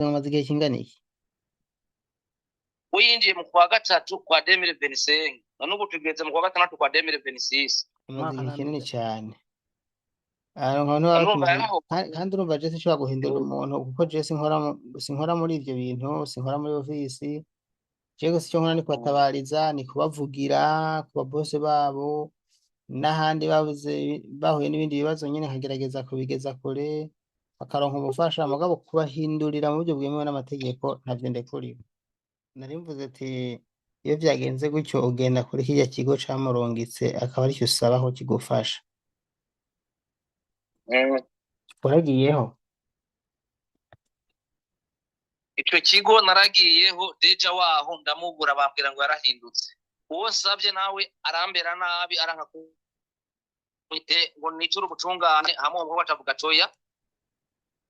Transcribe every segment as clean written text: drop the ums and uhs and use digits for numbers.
Amaze igihe kingana iki? Uyinjiye mu kwa gatatu kwa 2025 none ubu tugeze mu kwa gatandatu kwa 2026 Amaze igihe kinini cyane. urumva yaraho Kandi urumva je sinshobora guhindura umuntu kuko je sinkora muri ivyo bintu, sinkora muri ofisi. Je gusa icyo nkora ni kubatabariza, ni kubavugira ku babose babo n'ahandi bahuye n'ibindi bibazo nyine nkagerageza kubigeza kure bakaronka ubufasha mugabo kubahindurira mu buryo bwemewe n'amategeko ntavyo ndekuriwe. Nari mvuze ati iyo vyagenze gutyo ugenda kuri kirya kigo camurungitse akaba aricyo usaba ko kigufasha. Waragiyeho? ico kigo naragiyeho deja waho ndamubura bambwira ngo yarahindutse uwo savye nawe arambera nabi aranka ngo nicure ubutungane hamwe ngo batavuga toya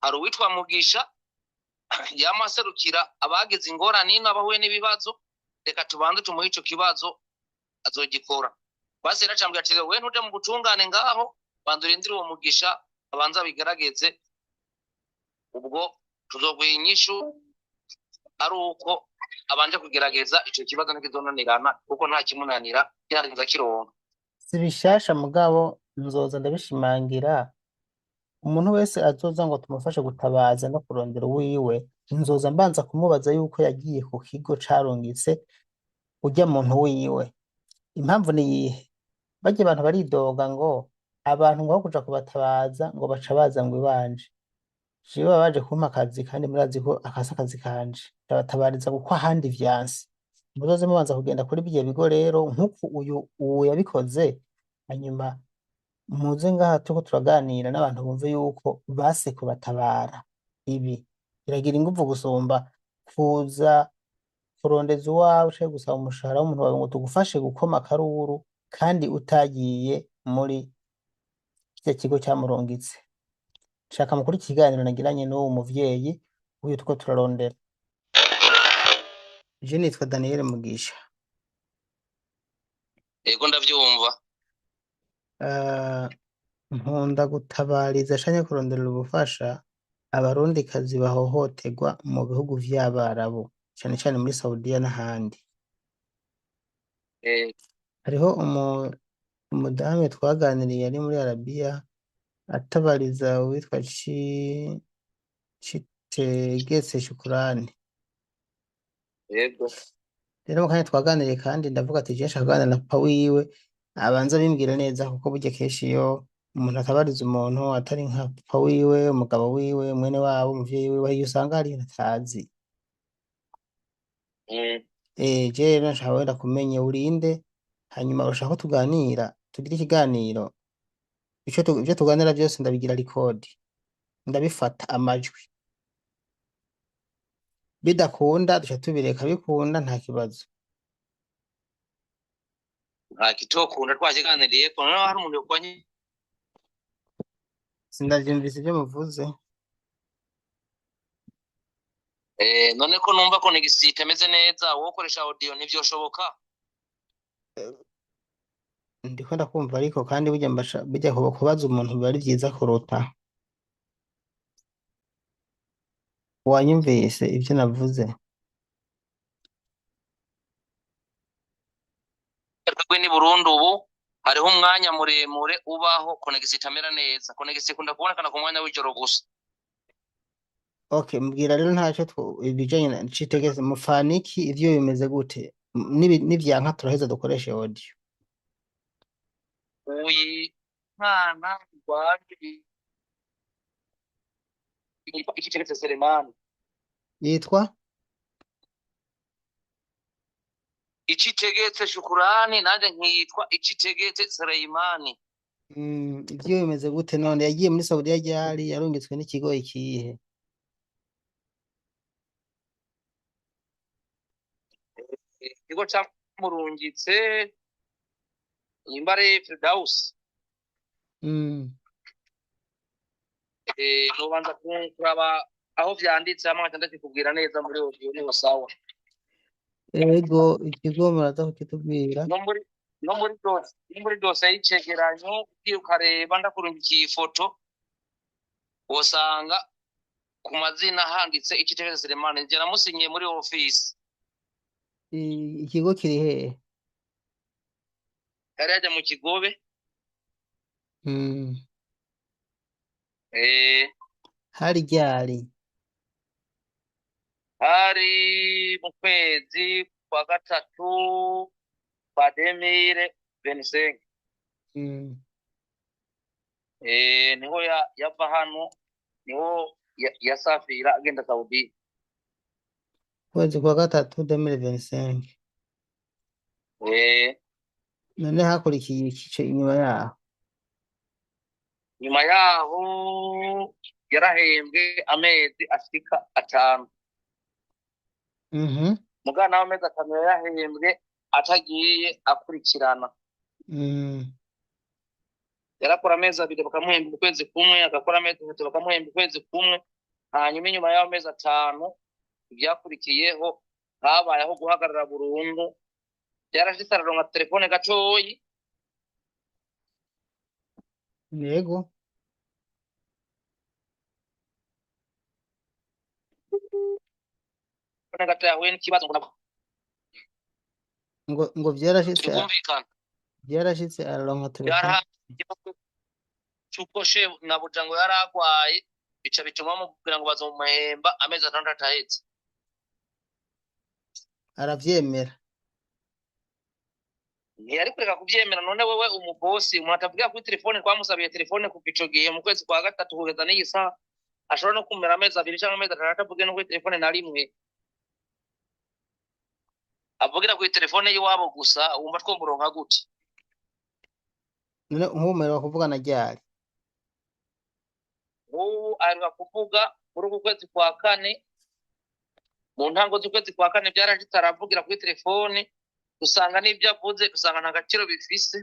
hari uwitwa Mugisha yamaserukira abagize ingorane n'abahuye n'ibibazo reka tubanze tumuhe ico kibazo azogikora basi yaracambye ati we ntuje mu butungane ngaho bandurindira uwo Mugisha abanza bigarageze ubwo tuzoguha inyishu ari uko abanje kugerageza ico kibazo n'ikizonanirana kuko nta kimunanira cyarinza kironka Si bishasha mugabo nzoza ndabishimangira. Umuntu wese azoza ngo tumufashe gutabaza no kurondera uwiwe, nzoza mbanza kumubaza yuko yagiye ku kigo carungitse urya muntu wiwe. Impamvu ni iyihe? Barya abantu baridoga ngo abantu ngo aho kuja kubatabaza ngo baca baza ngo ibanje. Jewe baba baje kumpa akazi kandi murazi ko akasi akazi kanje. Ndabatabariza kuko ahandi vyanse. Muzoze mubanza kugenda kuri birya bigo rero nk'uku uwo yabikoze, hanyuma muze ngaha turiko turaganira n'abantu bumve yuko base kubatabara. Ibi biragira inguvu gusumba kuza kurondeza uwawe canke gusaba umushahara w'umuntu wawe ngo tugufashe gukoma akaruru kandi utagiye muri kirya kigo camurungitse. Shaka mukuru ikiganiro nagiranye n'uwo muvyeyi uyu turiko turarondera. Je nitwa Daniel Mugisha. ego ndavyumva Nkunda gutabariza canke kuronderera ubufasha abarundikazi bahohoterwa mu bihugu vy'Abarabu cane cane muri Saudiya n'ahandi. Hariho umudamu twaganiriye ari muri Arabiya atabariza uwitwa Citegetse Shukurani. yego Rero mu kanya twaganiriye kandi ndavuga ati je nshaka kuganira na papa wiwe abanza bimbwira neza kuko burya kenshi iyo umuntu atabariza umuntu atari nka papa wiwe, umugabo wiwe, mwene wabo, umuvyeyi wiwe, iyo usanga hari ibintu atazi. Je rero nshaka wenda kumenya urinde hanyuma urashaka ko tuganira tugire ikiganiro ivyo tuganira vyose ndabigira record ndabifata amajwi bidakunda duca tubireka bikunda nta kibazo. nta kitokunda twakiganiriye ko noneho hari umuntu yokwanye Sindavyumvise ivyo muvuze. none ko numva ko negisite ameze neza wokoresha audio ntivyoshoboka Ndiko ndakumva ariko kandi burya kubaza umuntu biba ari vyiza kuruta. Wanyumvise ivyo navuze? twebwe ni Burundi ubu hariho umwanya muremure ubaho konegisi itamera neza konegisi ikunda kubonekana ku mwanya w'ijoro gusa. Okay, mbwira rero ntacyo ibijanye na Citegetse mufaniki ivyo bimeze gute n'ivyanka turaheza dukoreshe audio. Uyi mwana rwaje Citegetse Selemani Yitwa Citegetse Shukurani nanje nkitwa Citegetse Selemani. ivyo bimeze gute none yagiye muri Saudiya ryari yarungitswe n'ikigo ikihe? Ikigo camurungitse Imbare Firdaus. Nubanza kuraba aho vyanditse hamwe atandatu kubwira neza muri audio ni sawa. Ego ikigo muraza kukitubwira. No muri dose y'icegeranyo ugiye ukareba ndakurungikiye ifoto wosanga ku mazina handitse Icitegererezo Selemani, njye namusinyiye muri ofisi. ikigo kiri hehe? Yari yajya mu Kigobe. Mm. eh Hari ryari? hari mu kwezi kwa gatatu kwa 2025. Mm. Niho yava hano, niho yasafira agenda Saudi. Kwezi kwa gatatu 2025. eh None hakurikiye ikice inyuma yaho? Nyuma yaho yarahembwe amezi ashika 5. Mhm. Mugana w'amezi 5 yarahembwe atagiye akurikirana. Mm. Yarakora amezi 2 bakamuhemba ukwezi kumwe, agakora amezi 3 bakamuhemba ukwezi kumwe, hanyuma inyuma y'aho amezi 5 ibyakurikiyeho habayeho guhagarara burundu. Yarashitse araronka telefone gatoyi. Yego. Telefone gatoyi yahuye n'ikibazo ngo byarashitse araronka telefone. Cyuko she na bujango yaragwaye, bica bituma mubwira ngo bazomuhemba amezi 6 ahetse. Aravyemera. Ntiyari kureka kubyemera. None wewe umubosi umuntu atavuga kuri telefone, twamusabiye telefone kuva ico gihe mu kwezi kwa gatatu kugeza n'iyi saha, ashobora no kumera amezi 2 cyangwa amezi 3 atavuge no kuri telefone na rimwe. Avugira kuri telefone y'iwabo gusa, wumva twomuronka gute? None umumerewa kuvugana ryari? Ubu aheruka kuvuga muri uku kwezi kwa 4, mu ntango z'ukwezi kwa 4 byarashitse aravugira kuri telefone, usanga n'ibyo avuze usanga nta gaciro bifise,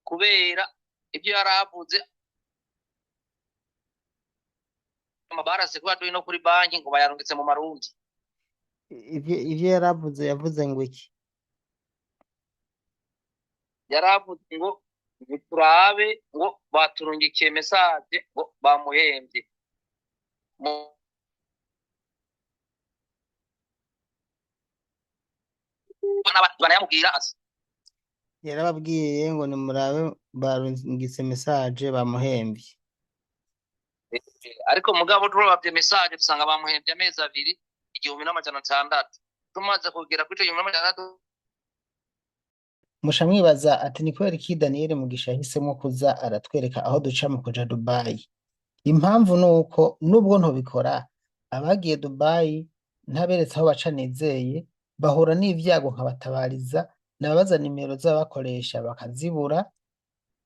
kubera ibyo yaravuze amabarase kuba no kuri banki ngo bayarungitse mu marundi. Ivyo yaravuze yavuze ngo iki? Yaravuze ngo turabe ngo baturungikiye message ngo bamuhembye. Barayamubwira ati Yarababwiye ngo nimurabe barungitse message bamuhembye. Ariko mugabo turabye message dusanga bamuhembye amezi 2 1,600. Tumaze kugera kuri 1,600 musha mwibaza ati ni kubera iki Daniel Mugisha yahisemo kuza aratwereka aho duca mu kuja Dubai. Impamvu nuko nubwo ntobikora abagiye Dubai ntaberetse aho baca nizeye, bahura n'ivyago nkabatabariza, nababaza nimero z'abakoresha bakazibura.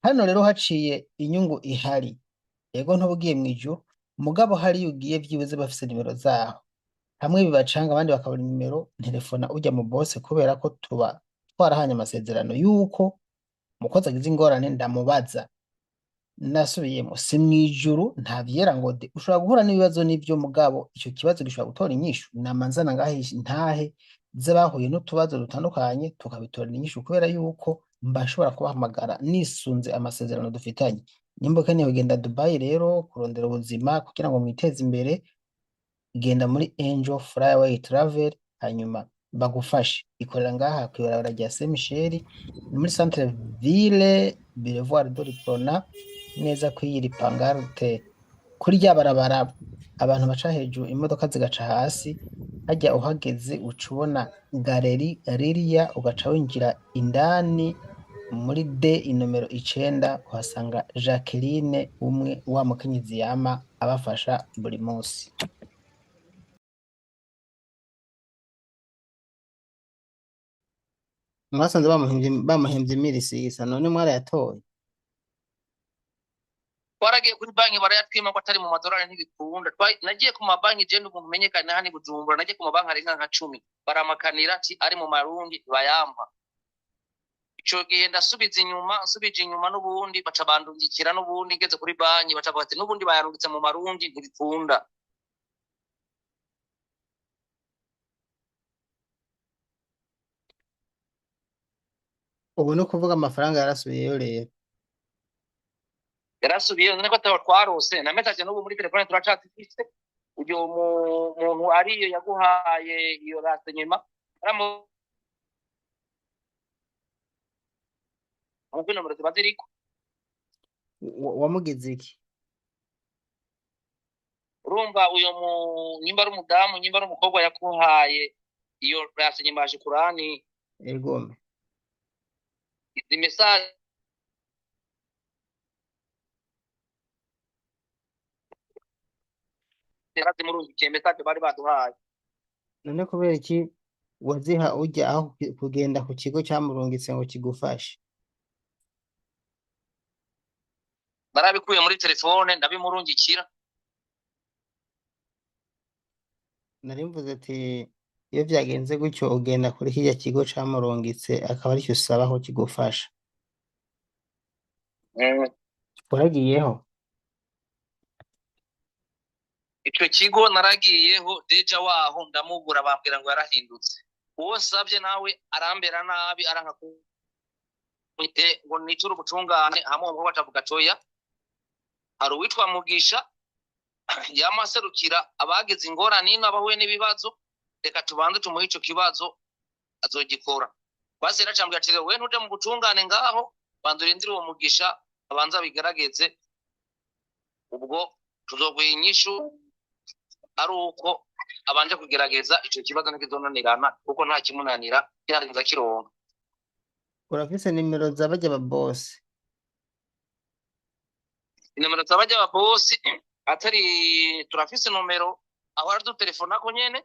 Hano rero haciye inyungu ihari. Yego ntubugiye mwijuru, mugabo hari ugiye vyibuze bafise nimero zaho. Hamwe bibacanga abandi bakabura nimero, telefona ujya mu boss kubera ko tuba twarahanye amasezerano yuko mukozi agize ingorane ndamubaza. Nasubiyemo si mwijuru nta vyera ngo de, ushobora guhura n'ibibazo n'ivyo mugabo ico kibazo gishobora gutora inyishu. Namanzana ngahisha intahe z'abahuye n'utubazo dutandukanye tukabitora inyishu, kubera yuko mbashobora kubahamagara nisunze amasezerano dufitanye. Nimba ukeneye kugenda Dubai rero kurondera ubuzima kugira ngo mwiteze imbere, genda muri Angel Flyaway Travel hanyuma bagufashe. Ikorera ngaha kw'ibarabara rya Saint Michel, ni muri centre ville Boulevard de l'Iprona, neza kw'iyiri pangarte kuri rya barabara abantu baca hejuru imodoka zigaca hasi. Hajya uhageze uca ubona galeri ririya, ugaca winjira indani muri D inomero 9 uhasanga Jacqueline, umwe wa mukenyezi yama abafasha buri munsi. Mwasanze bamuhembye mirisisa, none mwarayatoye? twaragiye kuri banki barayatwima ko atari mu madolari ntibikunda. Nagiye ku mabanki je n'umuntu umenyekana hani Bujumbura, nagiye ku mabanki arenga nka 10 baramakanira ati ari mu marundi bayampa. Ico gihe ndasubije inyuma n'ubundi baca bandungikira n'ubundi ngeze kuri banki baca bati n'ubundi bayarungitse mu marundi ntibikunda. Ubu no kuvuga amafaranga yarasubiyeyo rero. yarasubiye none ko ataho twarose na message n'ubu muri telefone turacatifise uyo muntu ariyo yaguhaye iyo rasenyema nk'uko nomero ziba ziriko wamugize iki urumva uyo nyimba ari umudamu nyimba ari umukobwa yakuhaye iyo rasenyema ya shukurani egome izi message yarazimurungikiye message bari baduhaye none kubera iki waziha ujya aho kugenda ku kigo cyamurungitse ngo kigufashe barabikuye muri telefone ndabimurungikira nari mvuze ati iyo byagenze gutyo ugenda kuri kijya kigo camurungitse akaba aricyo usaba aho kigufasha uragiyeho ico kigo naragiyeho deja waho ndamubura bambwira ngo yarahindutse uwo savye nawe arambera nabi aranka kumite ngo nicure ubutungane hamwe ngo batavuga coya hari uwitwa Mugisha yamaserukira abageze ingorane n'abahuye n'ibibazo reka tubanze tumuhe ico kibazo azogikora basi yaracambye ati we ntuje mu butungane ngaho bandurindira uwo Mugisha abanza bigarageze ubwo tuzoguha inyishu ari uko abanje kugerageza ico kibazo n'ikizonanirana kuko nta kimunanira yarinza kironka urafise nimero z'abajya ba boss nimero z'abajya ba boss atari turafise numero aho ari telefone ako nyene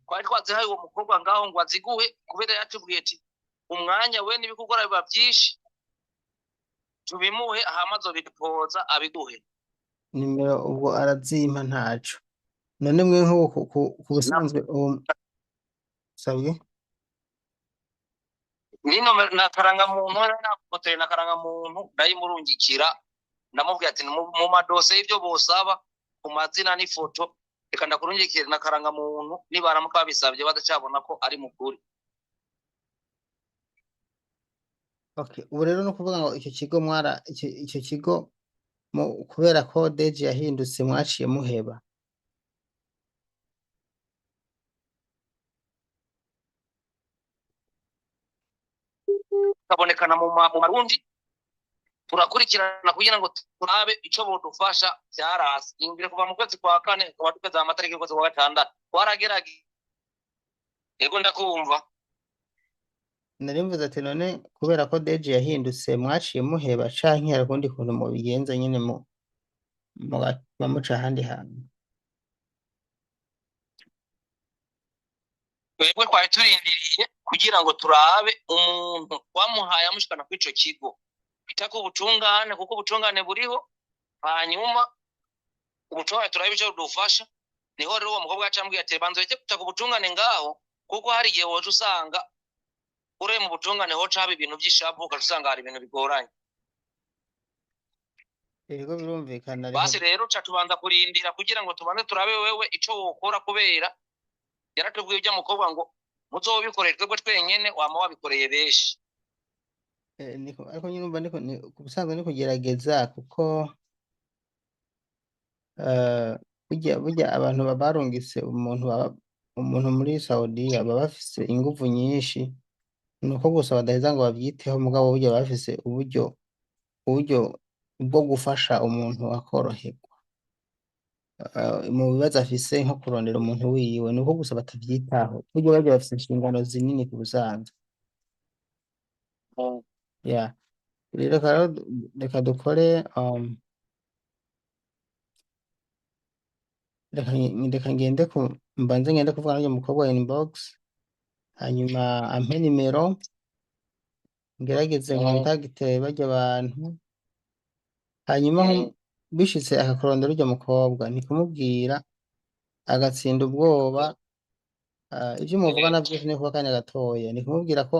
kwari twazihaye uwo mukobwa ngaho ngo aziguhe kubera yatubwiye ati umwanya we n'ibikugora biba byinshi tubimuhe ahamazo bipoza abiguhe nimero ubwo arazimpa ntaco none mwe nko kubusanzwe sabwe ni nomero na karanga muntu na foto na karanga muntu ndayimurungikira ndamubwira ati mu madose y'ibyo bosaba ku mazina n'ifoto reka ndakurungikira na karanga muntu nibaramuka babisabye badacabona ko ari mukuri okay ubu rero no kuvuga ngo icyo kigo icyo kigo kubera ko deje yahindutse mwaciye muheba kabonekana mu marundi turakurikirana kugira ngo turabe ico bodufasha byarasi ingire kuva mu kwezi kwa kane kuba tugeze amatariki y'ukwezi kwa gatandatu twaragerage yego ndakumva nari mvuze ati none kubera ko deje yahindutse mwaciye muheba canke hari ukundi kuntu mubigenza nyene muca ahandi hantu twebwe twari turindiriye kugira ngo turabe umuntu wamuhaye amushikana kw'ico kigo bitako ubutungane kuko ubutungane buriho hanyuma ubutungane turabe ico dufasha niho rero uwo mukobwa yacambwiye ati banzo reke kutaka ubutungane ngaho kuko hari igihe woje usanga ure mu butungane ho caba ibintu by'ishabu ukasanga hari ibintu bigoranye ego birumvikana basi rero ca tubanza kurindira kugira ngo tubanze turabe wewe ico wokora kubera yaratubwiye ibyo mukobwa ngo muzobikorera twebwe twenyene wama wabikoreye benshi ariko nyine umva kubusanzwe ni kugerageza kuko burya abantu barungitse umuntu muri Saudiya baba bafise inguvu nyinshi nuko gusa badaheza ngo bavyiteho mugabo burya bafise uburyo bwo gufasha umuntu akoroherwa mu bibazo afise nko kurondera umuntu wiwe nuko gusa batavyitaho burya babyo bafise inshingano zinini ku busanzwe ya rero reka dukore reka ngende mbanze ngende kuvugana n'uyu mukobwa wa inbox hanyuma ampe nimero ngerageze nkontagite barya abantu hanyuma bishitse akakurondera urya mukobwa ntikumubwira agatsinda ubwoba ivyo muvugana vyose ni kuba kanya gatoya nikumubwira ko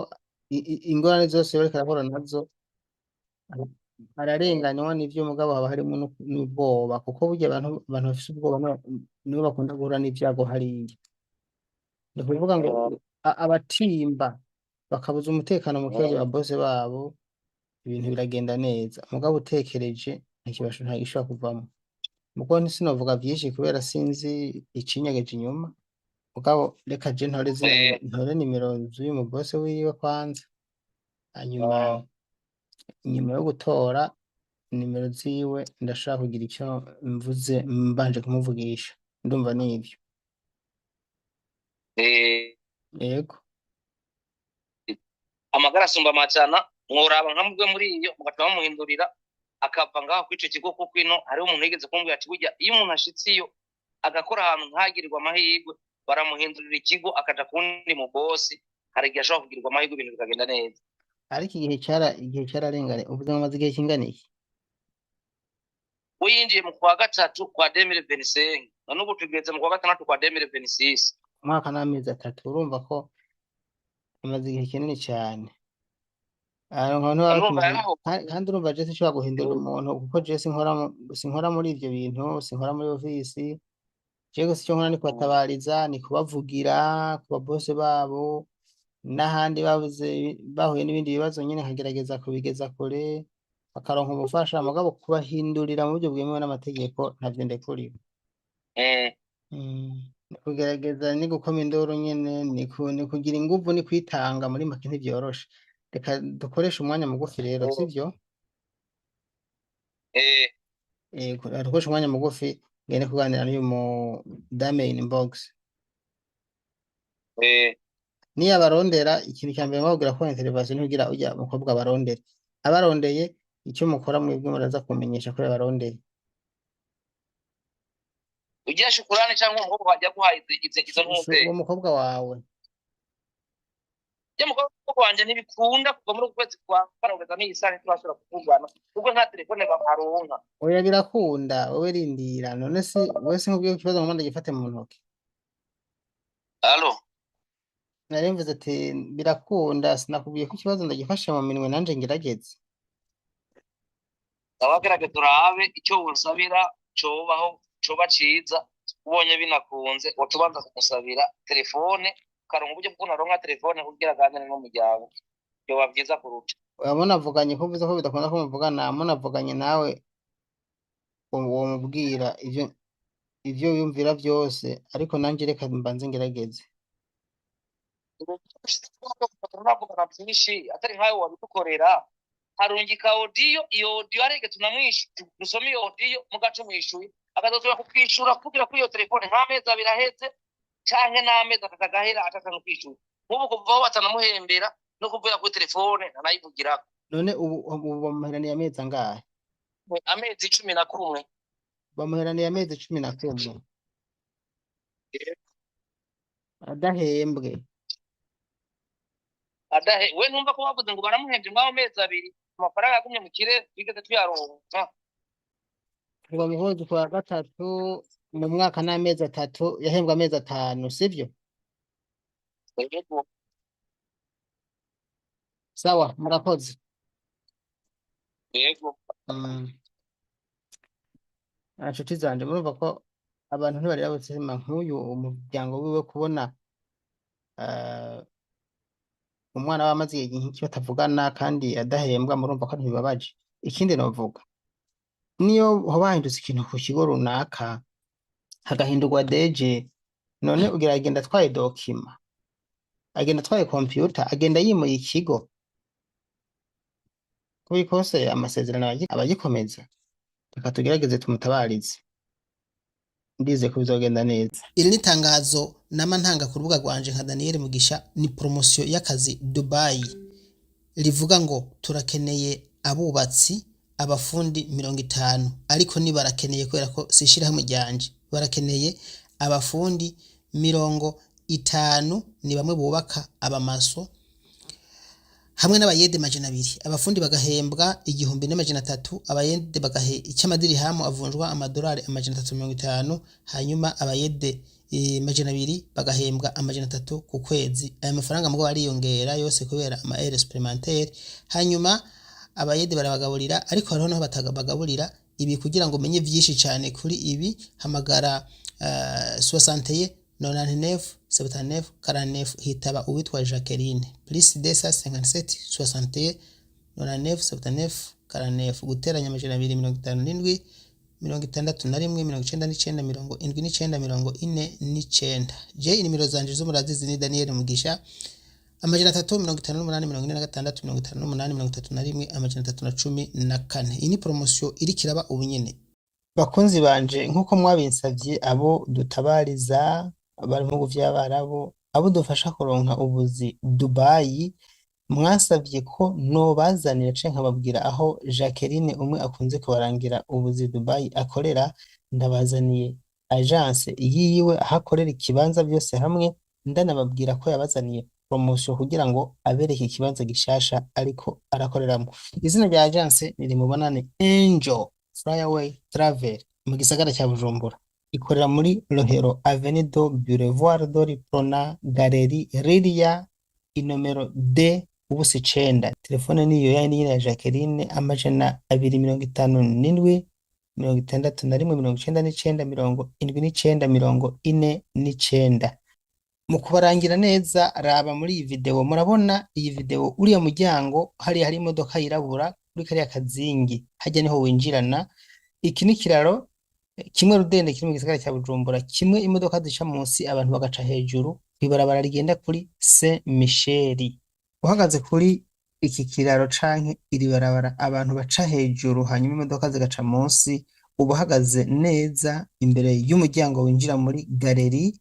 ingorane zose bariko arahura nazo ararenganywa n'ivyo mugabo haba harimo n'ubwoba kuko burya abantu bafise ubwoba nibo bakunda guhura n'ivyago hariya ni kuvuga ngo abatimba bakabuza umutekano mu kibazo ba bose babo ibintu biragenda neza mugabo utekereje ntikibasha nta gishobora kuvamo mugo sinovuga vyinshi kubera sinzi icinyegeje inyuma mugabo reka je ntore nimero z'uyu mu boss wiwe kwanza hanyuma inyuma yo gutora nimero ziwe ndashaka kugira icyo mvuze mbanje kumuvugisha ndumva nivyo yego amagara asumba amajana mworaba nkamubwe muri iyo mugaca bamuhindurira akava ngaho kwico kigo kuko ino hariho umuntu yigeze kumbwira ati burya iyo umuntu ashitse iyo agakora ahantu ntagirirwa amahirwe baramuhindurira ikigo akaja kundi mu bosi hari igihe ashobora kugirirwa amahirwe ibintu bikagenda neza ariko igihe cyararengane ubuzima bumaze igihe kingana iki uyinjiye mu kwa gatatu kwa 2025 none ubu tugeze mu kwa gatandatu kwa 2026 umwaka n'amezi 3 urumva ko umaze igihe kinini cyane kandi urumva je sinshobora guhindura umuntu kuko je sinkora muri ivyo bintu sinkora muri ofisi je gusa icyo nkora ni kubatabariza ni kubavugira kuba bose babo n'ahandi bahuye n'ibindi bibazo nyine nkagerageza kubigeza kure bakaronka ubufasha mugabo kubahindurira mu buryo bwemewe n'amategeko ntavyo ndekuriwe kugerageza ni gukoma induru nyene ni kugira inguvu ni kwitanga muri make ntivyoroshe reka dukoresha umwanya mugufi rero sivyo dukoresha umwanya mugufi ngene kuganira n'uyu mu dame inbox niyo abarondera ikintu cya mbere babwira ko intervention ntugira ujya mukobwa barondera abarondeye icyo mukora mwebwe muraza kumenyesha ko yabarondeye ugiye shukurane cyangwa umukobwa wajya guhaye izo ntuze uwo mukobwa wawe je mukobwa wanje ntibikunda kuva muri ukwezi kwa parogeza n'isane turashobora kuvugana kuko nta telefone baronka oya birakunda wowe rindira none si wese nkubwiye ikibazo mu manda gifate mu ntoki allo naremvuze ati birakunda sinakubwiye ko ikibazo ndagifashe mu minwe nanje ngerageze abagerageza urabe icyo wonsabira cobaho coba ciza ubonye binakunze watubanza kumusabira telefone karongo uburyo bwo naronka telefone kugira ganire n'umuryango byo bavyiza kuruta urabona avuganye ko biza ko bidakunda ko muvugana munavuganye nawe uwo mubwira ivyo yumvira byose ariko nanje reka mbanze ngerageze atari nkayo wabitukorera harungika audio iyo audio arege tunamwishu dusome iyo audio mugace mwishuye akazosubira kukwishura kugira kuri iyo telefone nk'amezi abiri aheze canke n'amezi atagahera atakanga kwishura nk'ubu kuva aho batanamuhembera no kuvuga kuri telefone ntanayivugirako none ubu bamuheraniye amezi angahe amezi 11 bamuheraniye amezi 11 adahembwe we ntumva ko bavuze ngo baramuhembye ngaho amezi abiri amafaranga yagumye mu kirere twigeze tuyaronka kuva mu kwezi kwa gatatu mu mwaka n'amezi 3 yahembwa amezi 5 sivyo sawa murakoze yego inshuti zanje murumva ko abantu ntibari babuzima nk'uyu umuryango wiwe kubona umwana w'amazi nk'iki batavugana kandi adahembwa murumva ko ntibibabaje ikindi novuga niyo hoba hahindutse ikintu ku kigo runaka hagahindurwa deje none ugira agenda atwaye dokima agenda atwaye computer agenda yimuye ikigo kubikose amasezerano abagikomeza reka tugerageze tumutabarize ndize ko bizogenda neza iri nitangazo nama ntanga ku rubuga rwanje nka Daniel Mugisha ni promotion y'akazi Dubai rivuga ngo turakeneye abubatsi abafundi 50 ariko ni barakeneye kubera ko sishira hamwe ryanje barakeneye abafundi 50 ni bamwe bubaka abamaso hamwe n'abayede majana 2 abafundi bagahembwa 1300 abayede bagahe icyamadiri hamo avunjwa amadolari amajana 350 hanyuma abayede majana 2 bagahembwa amajana 3 ku kwezi aya mafaranga mugabo ariyongera yose kubera ama heures supplémentaires hanyuma abayede barabagaburira ariko hariho naho batagabagaburira ibi kugira ngo menye byinshi cyane kuri ibi hamagara 61 99 79 49 hitaba uwitwa Jacqueline plus 257 61 99 79 karanefu guteranya amajana abiri mirongo itanu n'indwi mirongo itandatu na rimwe mirongo icenda n'icenda mirongo indwi n'icenda mirongo ine n'icenda. Je inimero zanje z'umurazizi ni Daniel Mugisha amajana 358 46 58 31 amajana 314. Iyi ni promosiyo iriko iraba ubu nyene. Bakunzi banje nkuko mwabinsavye, abo dutabariza bari mu bihugu vy'Abarabu, abo dufasha kuronka ubuzi Dubai, mwasavye ko nobazanira canke nkababwira aho Jacqueline umwe akunze kubarangira ubuzi Dubai akorera. Ndabazaniye agence yiwe aho akorera ikibanza byose hamwe, ndanababwira ko yabazaniye promosiyo kugira ngo abereke ikibanza gishasha ariko arakoreramo. Izina rya agence nirimubona ni Angel Flyaway Travel mu gisagara cya Bujumbura, ikorera muri Rohero Avenue do Boulevard do Riprona Galerie Riria inomero D ubusi 9. Telefone niyo yani ya Jacqueline amajana 257 61 99 49 mu kubarangira neza. Raba muri iyi video, murabona iyi video uriya muryango hari imodoka yirabura kuri kariya kazingi hajya niho winjirana. Iki ni kiraro kimwe rudende kiri mu gisagara cya Bujumbura, kimwe imodoka zica munsi abantu bagaca hejuru kwibarabara rigenda kuri Saint Michel. Uhagaze kuri iki kiraro canke iri barabara abantu baca hejuru hanyuma imodoka zigaca munsi, uba uhagaze neza imbere y'umuryango winjira muri galeri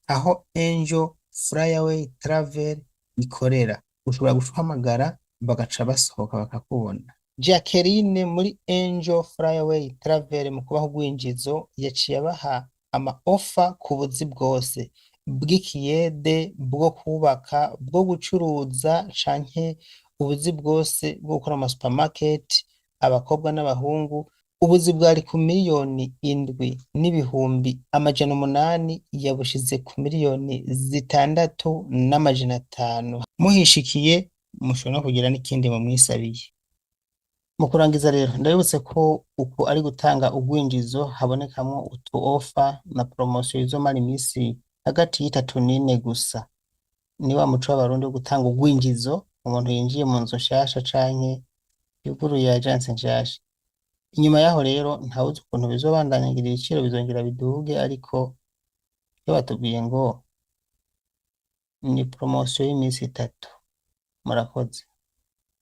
aho Angel Flyaway Travel ikorera. Ushobora guhamagara bagaca basohoka bakakubona. Jacqueline muri Angel Flyaway Travel mu kubaho gwinjizo yaciye abaha ama offer ku buzi bwose bw'ikiyede, bwo kubaka, bwo gucuruza canke ubuzi bwose bwo gukora ama supermarket, abakobwa n'abahungu. Ubuzi bwari ku miliyoni 7,800,000 yabushize ku miliyoni 6,500,000. Muhishikiye mushobora no kugira n'ikindi mu mwisabiye. Mu kurangiza rero ndabibutse ko uko ari gutanga ugwinjizo habonekamwo utu offer na promosiyo izomara imisi hagati y'itatu n'ine gusa. Ni wa muco w'abarundi wo gutanga ugwinjizo umuntu yinjiye mu nzu nshasha canke yuguruye agence nshasha. Inyuma yaho rero ntawuzi ukuntu bizobandanya, ngira ibiciro bizongera biduge, ariko iyo batubwiye ngo ni promosiyo y'imisi 3. Murakoze.